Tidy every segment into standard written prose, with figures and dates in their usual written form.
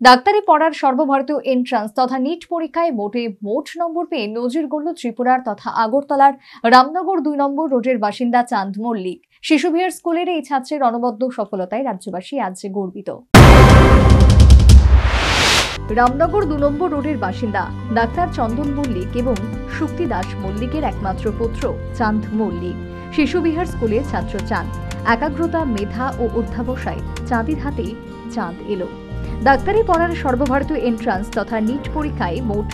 ডাক্তারি পড়ার সর্বভারতীয় এন্ট্রান্স তথা নিট পরীক্ষায় মোট নম্বর পেয়ে নজির গড়ল ত্রিপুরার তথা আগরতলার রামনগর ২ নম্বর রোডের বাসিন্দা চাঁদ মল্লিক। শিশু বিহার স্কুলের এই ছাত্রের অনবদ্য সফলতায় রাজ্যবাসী আজ গর্বিত। রামনগর ২ নম্বর রোডের বাসিন্দা ডাক্তার চন্দন মল্লিক এবং শুক্তি দাস মল্লিকের একমাত্র পুত্র চাঁদ মল্লিক। শিশু বিহার স্কুলের ছাত্র চাঁদ একাগ্রতা, মেধা ও অধ্যাবসায় চাঁদের হাতে চাঁদ এলো। ডাক্তারি পড়ার সর্বভারতীয় এন্ট্রান্স তথা নিট পরীক্ষায় মোট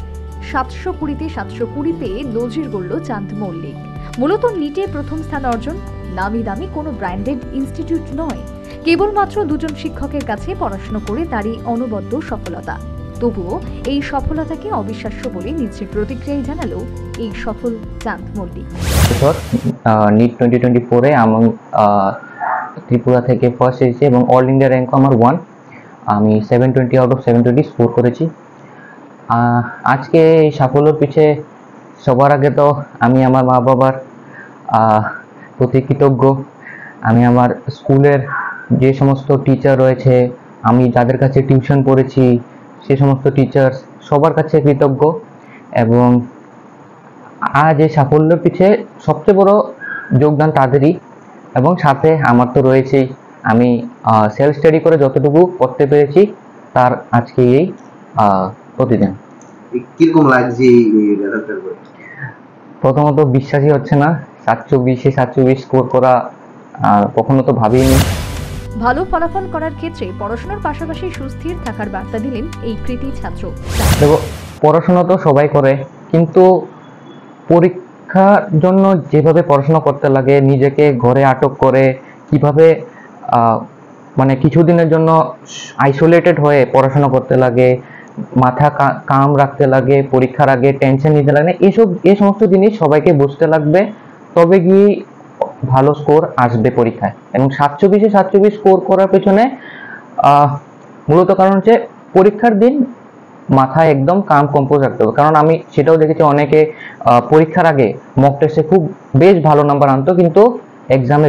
৭২০তে ৭২০ পেয়ে নজির গড়ল চাঁদ মল্লিক। মূলত নিটে প্রথম স্থান অর্জন নামি দামি কোনো ব্র্যান্ডেড ইনস্টিটিউট নয়, কেবলমাত্র দুজন শিক্ষকের কাছে পড়াশোনা করে তারই অনবদ্য সফলতা। তবুও এই সফলতাকে অবিশ্বাস্য বলে নিজের প্রতিক্রিয়ায় জানালো এই সফল চাঁদ মল্লিক। নিট 2024 আমি ত্রিপুরা থেকে ফার্স্ট এসেছি এবং অল ইন্ডিয়া র্যাঙ্ক আমার 1। আমি 720 আউট অফ 720 স্কোর করেছি। আজকে এই সাফল্যের পিছে সবার আগে তো আমি আমার মা বাবার প্রতি কৃতজ্ঞ। আমি আমার স্কুলের যে সমস্ত টিচার রয়েছে, আমি যাদের কাছে টিউশন পড়েছি সে সমস্ত টিচার্স সবার কাছে কৃতজ্ঞ। এবং আজ এই সাফল্যের পিছে সবচেয়ে বড় যোগদান তাদেরই, এবং সাথে আমার তো রয়েছেই। আমি সেলফ স্টাডি করে যতটুকু করতে পেরেছি তার আজকে এই প্রতিদিন। কিরকম লাগছে? প্রথমত বিশ্বাসই হচ্ছে না, 724 স্কোর করা কখনো তো ভাবিনি। ভালো ফলাফল করার ক্ষেত্রে পড়াশোনার পাশাপাশি সুস্থির থাকার বার্তা দিলেন এই কৃতি ছাত্র। দেখো, পড়াশোনা তো সবাই করে, কিন্তু পরীক্ষার জন্য যেভাবে পড়াশোনা করতে লাগে, নিজেকে ঘরে আটক করে কিভাবে মানে কিছুদিনের জন্য আইসোলেটেড হয়ে পড়াশোনা করতে লাগে, মাথা কাম রাখতে লাগে, পরীক্ষার আগে টেনশন নিতে লাগে, এই সমস্ত জিনিস সবাইকে বুঝতে লাগবে, তবে গিয়ে ভালো স্কোর আসবে পরীক্ষায়। এবং 724 স্কোর করার পেছনে মূলত কারণ হচ্ছে পরীক্ষার দিন মাথায় একদম কাম কম্পোজ রাখতে হবে। কারণ আমি সেটাও দেখেছি অনেকে পরীক্ষার আগে মক টেস্টে খুব বেশ ভালো নাম্বার আনতো, কিন্তু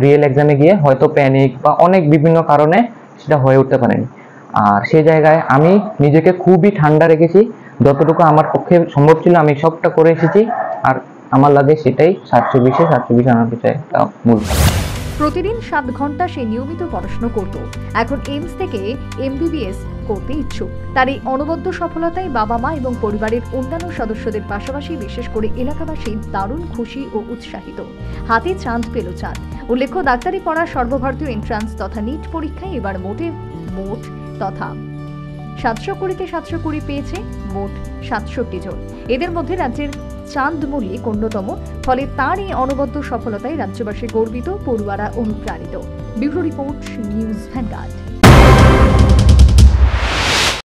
রিয়েল এক্সামে গিয়ে হয়তো প্যানিক বা অনেক বিভিন্ন কারণে সেটা হয়ে উঠতে পারেনি। আর সেই জায়গায় আমি নিজেকে খুবই ঠান্ডা রেখেছি, যতটুকু আমার পক্ষে সম্ভব ছিল আমি সবটা করে এসেছি। আর আমার লাগে সেটাই 720 আনার পিছনে একটা মূল কারণ। প্রতিদিন 7 ঘন্টা সে নিয়মিত পড়াশোনা করত। এখন এইমস থেকে MBBS করতে ইচ্ছুক। তার এই অনবদ্য সফলতায় বাবা মা এবং পরিবারের অন্যান্য সদস্যদের পাশাপাশি বিশেষ করে এলাকাবাসী দারুণ খুশি ও উৎসাহিত। হাতে চাঁদ পেল চাঁদ। উল্লেখ্য, ডাক্তারি পড়ার সর্বভারতীয় এন্ট্রান্স তথা নিট পরীক্ষায় এবার মোট তথা 720তে 720 পেয়েছে মোট 67 জন। এদের মধ্যে রাজ্যের চাঁদ মল্লিক অন্যতম। ফলে তার এই অনবদ্য সফলতায় রাজ্যবাসী গর্বিত, পড়ুয়ারা অনুপ্রাণিত। Bureau report, news vanguard.